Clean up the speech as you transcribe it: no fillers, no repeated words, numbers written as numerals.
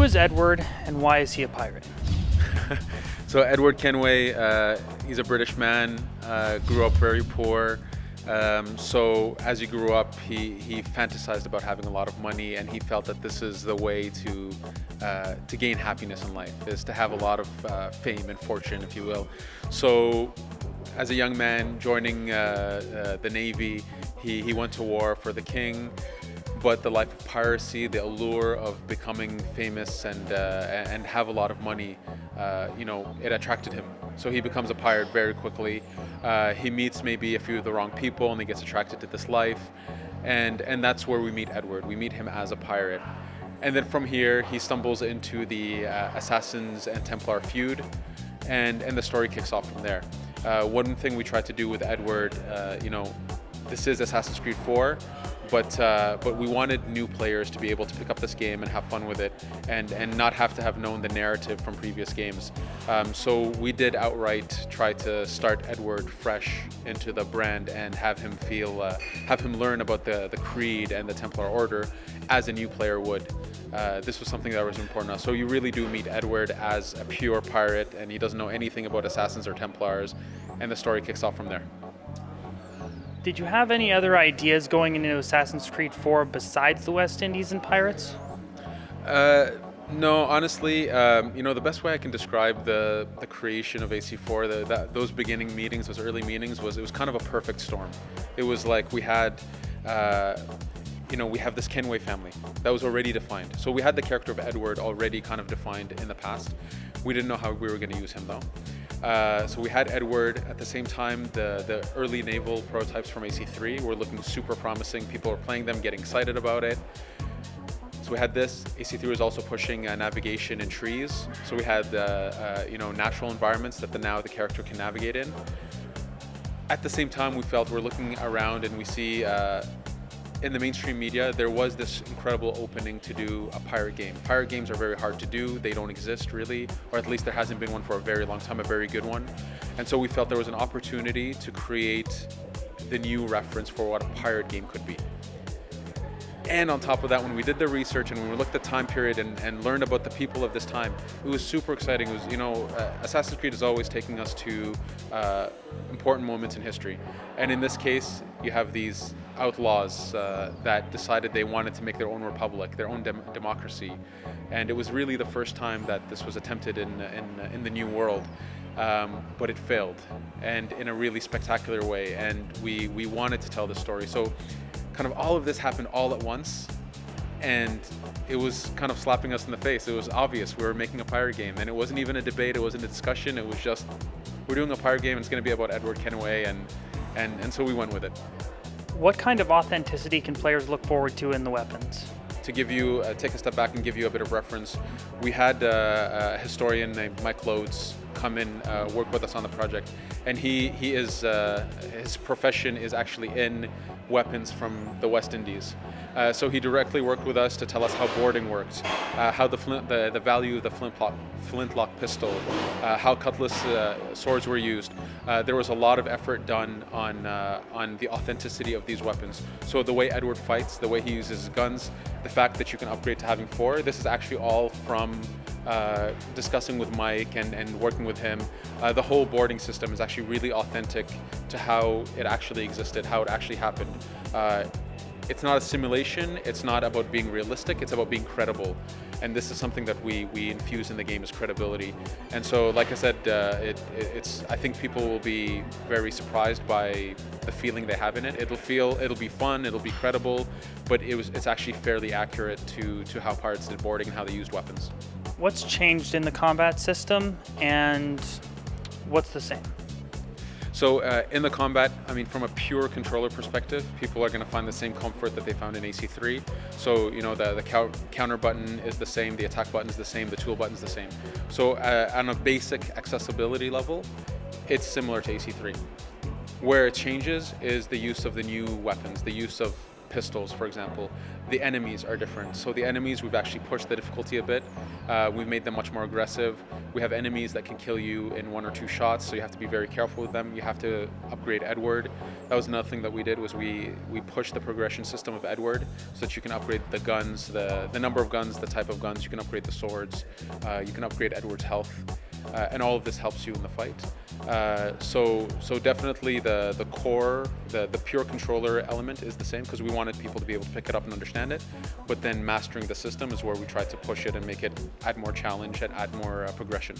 Who is Edward and why is he a pirate? So Edward Kenway, he's a British man, grew up very poor. So as he grew up, he fantasized about having a lot of money, and he felt that this is the way to gain happiness in life, is to have a lot of fame and fortune, if you will. So as a young man joining the Navy, he went to war for the king. But the life of piracy, the allure of becoming famous and have a lot of money, it attracted him. So he becomes a pirate very quickly. He meets maybe a few of the wrong people, and he gets attracted to this life. And that's where we meet Edward. We meet him as a pirate. And then from here, he stumbles into the Assassins and Templar feud, and the story kicks off from there. One thing we tried to do with Edward, this is Assassin's Creed 4, but we wanted new players to be able to pick up this game and have fun with it, and not have to have known the narrative from previous games. So we did outright try to start Edward fresh into the brand and have him learn about the Creed and the Templar Order as a new player would. This was something that was important to us. So you really do meet Edward as a pure pirate, and he doesn't know anything about Assassins or Templars, and the story kicks off from there. Did you have any other ideas going into Assassin's Creed 4 besides the West Indies and pirates? No, honestly, the best way I can describe the creation of AC4, those beginning meetings, those early meetings, it was kind of a perfect storm. It was like we had, we have this Kenway family that was already defined. So we had the character of Edward already kind of defined in the past. We didn't know how we were going to use him though. So we had Edward. At the same time, the early naval prototypes from AC3 were looking super promising. People were playing them, getting excited about it. So we had this. AC3 was also pushing navigation in trees. So we had natural environments that the character can navigate in. At the same time, we felt we're looking around and we see in the mainstream media, there was this incredible opening to do a pirate game. Pirate games are very hard to do. They don't exist really, or at least there hasn't been one for a very long time, a very good one. And so we felt there was an opportunity to create the new reference for what a pirate game could be. And on top of that, when we did the research and when we looked at the time period and learned about the people of this time, it was super exciting. It was, Assassin's Creed is always taking us to important moments in history. And in this case, you have these outlaws that decided they wanted to make their own republic, their own democracy. And it was really the first time that this was attempted in the New World. But it failed, and in a really spectacular way. And we wanted to tell the story. So kind of all of this happened all at once, and it was kind of slapping us in the face. It was obvious we were making a pirate game, and it wasn't even a debate, it wasn't a discussion, it was just, we're doing a pirate game, and it's going to be about Edward Kenway, and so we went with it. What kind of authenticity can players look forward to in the weapons? To give you, take a step back and give you a bit of reference, we had a historian named Mike Lodes come in, work with us on the project, and he is, his profession is actually in weapons from the West Indies. So he directly worked with us to tell us how boarding worked, how the value of the flintlock pistol, how cutlass swords were used. There was a lot of effort done on the authenticity of these weapons. So the way Edward fights, the way he uses his guns, the fact that you can upgrade to having 4, this is actually all from discussing with Mike and working with him. The whole boarding system is actually really authentic to how it actually existed, how it actually happened. It's not a simulation, it's not about being realistic, it's about being credible. And this is something that we infuse in the game, is credibility. And so, like I said, I think people will be very surprised by the feeling they have in it. It'll be fun, it'll be credible, but it's actually fairly accurate to how pirates did boarding and how they used weapons. What's changed in the combat system, and what's the same? So in the combat, from a pure controller perspective, people are going to find the same comfort that they found in AC3. So the counter button is the same, the attack button is the same, the tool button is the same. So on a basic accessibility level, it's similar to AC3. Where it changes is the use of the new weapons, the use of pistols, for example, the enemies are different. So the enemies, we've actually pushed the difficulty a bit. We've made them much more aggressive. We have enemies that can kill you in 1 or 2 shots, so you have to be very careful with them. You have to upgrade Edward. That was another thing that we did, was we pushed the progression system of Edward so that you can upgrade the guns, the number of guns, the type of guns. You can upgrade the swords. You can upgrade Edward's health. And all of this helps you in the fight. So definitely the core, the pure controller element is the same, because we wanted people to be able to pick it up and understand it. But then mastering the system is where we tried to push it and make it add more challenge and add more progression.